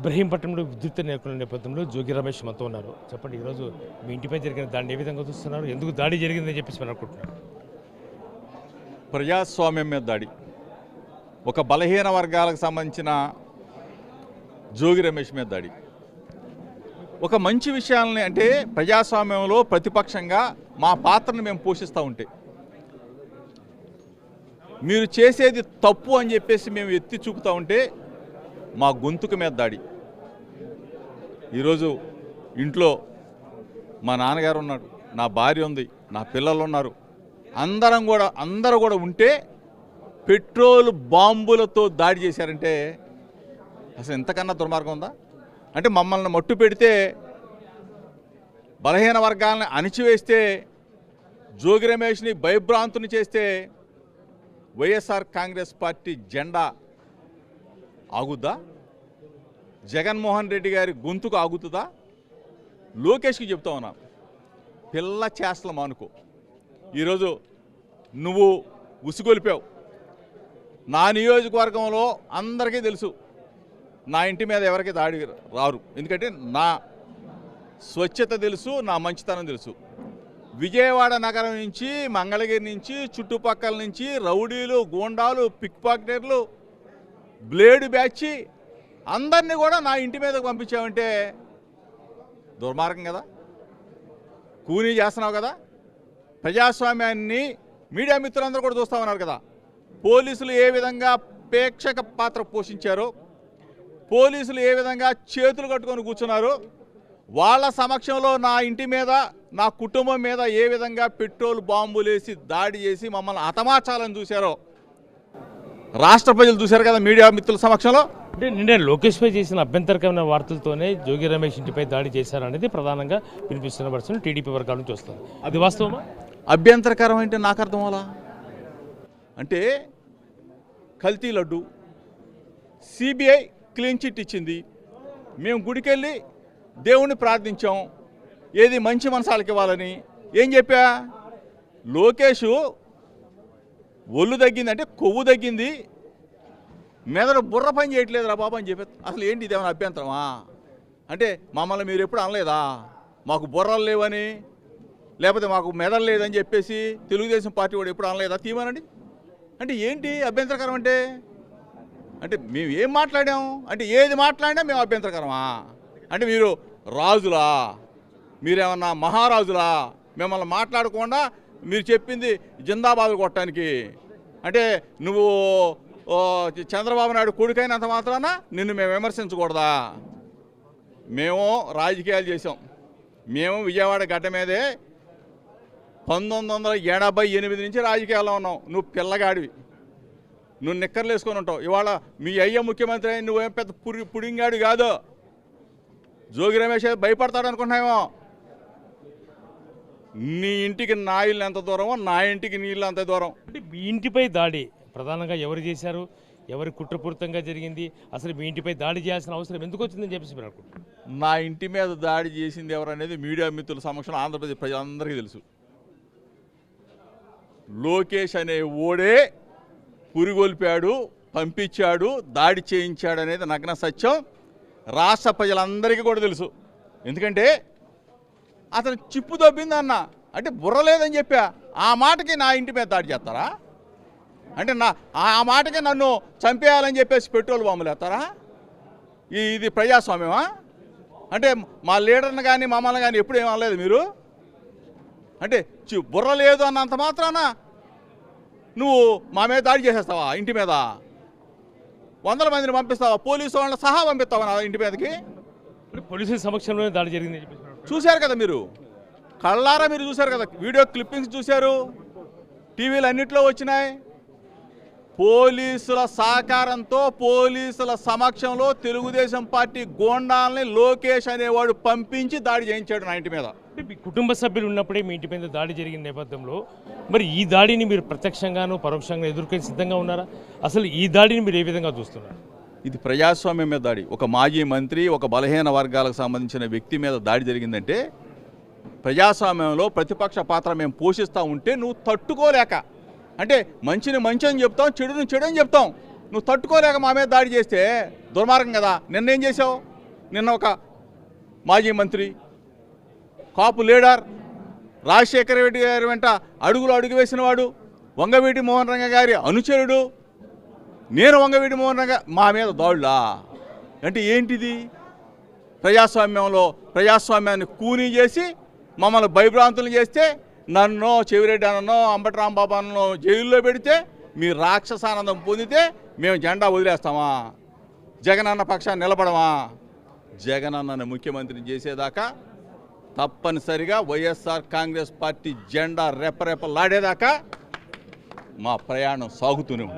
ఇబ్రహీంపట్నంలో విద్యుత్ నెలకొన్న నేపథ్యంలో జోగి రమేష్ మనతో ఉన్నారు. చెప్పండి, ఈరోజు మీ ఇంటిపై జరిగిన దాడిని ఏ విధంగా చూస్తున్నారు? ఎందుకు దాడి జరిగిందని చెప్పేసి మనం అనుకుంటున్నారు? ప్రజాస్వామ్యం మీద దాడి, ఒక బలహీన వర్గాలకు సంబంధించిన జోగి రమేష్ మీద దాడి. ఒక మంచి విషయాలని, అంటే ప్రజాస్వామ్యంలో ప్రతిపక్షంగా మా పాత్రను మేము పోషిస్తూ ఉంటే మీరు చేసేది తప్పు అని చెప్పేసి మేము ఎత్తి చూపుతూ ఉంటే మా గొంతుకు మీద దాడి. ఈరోజు ఇంట్లో మా నాన్నగారు ఉన్నాడు, నా భార్య ఉంది, నా పిల్లలు ఉన్నారు, అందరూ కూడా ఉంటే పెట్రోల్ బాంబులతో దాడి చేశారంటే అసలు ఎంతకన్నా దుర్మార్గం ఉందా? అంటే మమ్మల్ని మట్టు పెడితే, బలహీన వర్గాలని అణిచివేస్తే, జోగి రమేష్ని భయభ్రాంతుని చేస్తే వైఎస్ఆర్ కాంగ్రెస్ పార్టీ జెండా ఆగుద్దా? జగన్మోహన్ రెడ్డి గారి గొంతుకు ఆగుతుందా? లోకేష్కి చెప్తా ఉన్నా, పిల్ల చేష్టలు మానుకో. ఈరోజు నువ్వు ఉసిగొలిపావు. నా నియోజకవర్గంలో అందరికీ తెలుసు, నా ఇంటి మీద ఎవరికి దాడి రారు, ఎందుకంటే నా స్వచ్ఛత తెలుసు, నా మంచితనం తెలుసు. విజయవాడ నగరం నుంచి, మంగళగిరి నుంచి, చుట్టుపక్కల నుంచి రౌడీలు, గూండాలు, పిక్ పాకెటర్లు, బ్లేడు బ్యాచి అందరినీ కూడా నా ఇంటి మీదకు పంపించావంటే దుర్మార్గం కదా, కూనీ చేస్తున్నావు కదా. ప్రజాస్వామ్యాన్ని మీడియా మిత్రులందరూ కూడా చూస్తూ ఉన్నారు కదా. పోలీసులు ఏ విధంగా ప్రేక్షక పాత్ర పోషించారో, పోలీసులు ఏ విధంగా చేతులు కట్టుకొని కూర్చున్నారో, వాళ్ళ సమక్షంలో నా ఇంటి మీద, నా కుటుంబం మీద ఏ విధంగా పెట్రోల్ బాంబులేసి దాడి చేసి మమ్మల్ని హతమార్చాలని చూశారో రాష్ట్ర ప్రజలు చూశారు కదా మీడియా మిత్రుల సమక్షంలో. అంటే నిన్న లోకేష్పై చేసిన అభ్యంతరకమైన వార్తలతోనే జోగి రమేష్ ఇంటిపై దాడి చేశారనేది ప్రధానంగా వినిపిస్తున్న వర్షం టీడీపీ వర్గాల నుంచి వస్తుంది. అది వాస్తవమా? అభ్యంతరకరం అంటే నాకు అర్థం అలా, అంటే కల్తీ లడ్డు సిబిఐ క్లీన్ చిట్ ఇచ్చింది, మేము గుడికెళ్ళి దేవుణ్ణి ప్రార్థించాం, ఏది మంచి మనసాలకి ఇవ్వాలని. ఏం చెప్పా? లోకేషు ఒళ్ళు తగ్గింది, అంటే కొవ్వు తగ్గింది, మెదడు బుర్ర పని చేయట్లేదు రా బాబు అని చెప్పి. అసలు ఏంటి ఇదేమైనా అభ్యంతరమా? అంటే మమ్మల్ని మీరు ఎప్పుడు అనలేదా మాకు బుర్రలు లేవని, లేకపోతే మాకు మెదడు లేదని చెప్పేసి తెలుగుదేశం పార్టీ కూడా ఎప్పుడు అనలేదా తీయమనండి? అంటే ఏంటి అభ్యంతరకరం అంటే మేము ఏం మాట్లాడాం? అంటే ఏది మాట్లాడినా మేము అభ్యంతరకరమా? అంటే మీరు రాజులా, మీరేమన్నా మహారాజులా? మిమ్మల్ని మాట్లాడకుండా మీరు చెప్పింది జిందాబాద్ కొట్టడానికి. అంటే నువ్వు చంద్రబాబు నాయుడు కొడుకైనంత మాత్రాన నిన్ను మేము విమర్శించకూడదా? మేము రాజకీయాలు చేసాం, మేము విజయవాడ గడ్డ మీదే 1988 నుంచి రాజకీయాల్లో ఉన్నాం. నువ్వు పిల్లగాడివి, నువ్వు నిక్కర్లు వేసుకొని ఉంటావు. ఇవాళ మీ అయ్య ముఖ్యమంత్రి అయిన నువ్వేం పెద్ద పుడింగాడు కాదు. జోగి రమేష్ భయపడతాడు అనుకుంటున్నామో? నీ ఇంటికి నా ఇల్లు ఎంత దూరమో నా ఇంటికి నీ ఇల్లు అంత దూరం. అంటే మీ ఇంటిపై దాడి ప్రధానంగా ఎవరు చేశారు, ఎవరి కుట్రపూరితంగా జరిగింది, అసలు మీ ఇంటిపై దాడి చేయాల్సిన అవసరం ఎందుకు వచ్చిందని చెప్పేసి మీరు అనుకుంటున్నారు? నా ఇంటి మీద దాడి చేసింది ఎవరనేది మీడియా మిత్రుల సమక్షంలో ఆంధ్రప్రదేశ్ ప్రజలందరికీ తెలుసు. లోకేష్ అనే ఓడే పురిగొల్పాడు, పంపించాడు, దాడి చేయించాడు అనేది నగ్న సత్యం. రాష్ట్ర ప్రజలందరికీ కూడా తెలుసు. ఎందుకంటే అతను చిప్పు దొబ్బిందన్న, అంటే బుర్ర లేదని చెప్పా, ఆ మాటకి నా ఇంటి మీద దాడి చేస్తారా? అంటే ఆ మాటకి నన్ను చంపేయాలని చెప్పేసి పెట్రోల్ బాంబులు వేస్తారా? ఇది ప్రజాస్వామ్యమా? అంటే మా లీడర్ని కానీ మమ్మల్ని కానీ ఎప్పుడు ఏమనలేదు మీరు? అంటే బుర్ర లేదు అన్నంత మాత్రాన నువ్వు మా మీద దాడి చేసేస్తావా? ఇంటి మీద 100 మందిని పంపిస్తావా? పోలీసు వాళ్ళని సహా పంపిస్తావా నా ఇంటి మీదకి? పోలీసుల సమక్షంలోనే దాడి జరిగిందని చెప్పేసి చూశారు కదా మీరు, కళ్ళారా మీరు చూశారు కదా, వీడియో క్లిప్పింగ్స్ చూశారు, టీవీలు అన్నిట్లో వచ్చినాయి. పోలీసుల సహకారంతో, పోలీసుల సమక్షంలో తెలుగుదేశం పార్టీ గోండాలని లోకేష్ అనేవాడు పంపించి దాడి చేయించాడు నా ఇంటి మీద. మీ కుటుంబ సభ్యులు ఉన్నప్పుడే మీ ఇంటి మీద దాడి జరిగిన నేపథ్యంలో మరి ఈ దాడిని మీరు ప్రత్యక్షంగాను పరోక్షంగా ఎదుర్కొని సిద్ధంగా ఉన్నారా? అసలు ఈ దాడిని మీరు ఏ విధంగా చూస్తున్నారు? ఇది ప్రజాస్వామ్యం మీద దాడి. ఒక మాజీ మంత్రి, ఒక బలహీన వర్గాలకు సంబంధించిన వ్యక్తి మీద దాడి జరిగిందంటే ప్రజాస్వామ్యంలో ప్రతిపక్ష పాత్ర మేము పోషిస్తూ ఉంటే నువ్వు తట్టుకోలేక, అంటే మంచిని మంచి అని చెప్తాం, చెడుని చెడు అని చెప్తాం, నువ్వు తట్టుకోలేక మా మీద దాడి చేస్తే దుర్మార్గం కదా. నిన్నేం చేసావు? నిన్న ఒక మాజీ మంత్రి కాపు లీడర్ రాజశేఖర రెడ్డి గారి వెంట అడుగు వేసిన వాడు వంగవీటి మోహన్ రంగ గారి అనుచరుడు నేను వంగవీటి మోహన్ రంగ మా మీద దాడులా అంటే ఏంటిది? ప్రజాస్వామ్యంలో ప్రజాస్వామ్యాన్ని కూనీ చేసి మమ్మల్ని భయభ్రాంతులు చేస్తే నన్ను చెవిరెడ్డి అన్నో అంబటి రాంబాబు అన్నో జైల్లో పెడితే మీ రాక్షసానందం పొందితే మేము జెండా వదిలేస్తామా? జగనన్న పక్షాన్ని నిలబడమా? జగనన్నని ముఖ్యమంత్రిని చేసేదాకా తప్పనిసరిగా వైఎస్ఆర్ కాంగ్రెస్ పార్టీ జెండా రెపరెపలాడేదాకా మా ప్రయాణం సాగుతూనే ఉంది.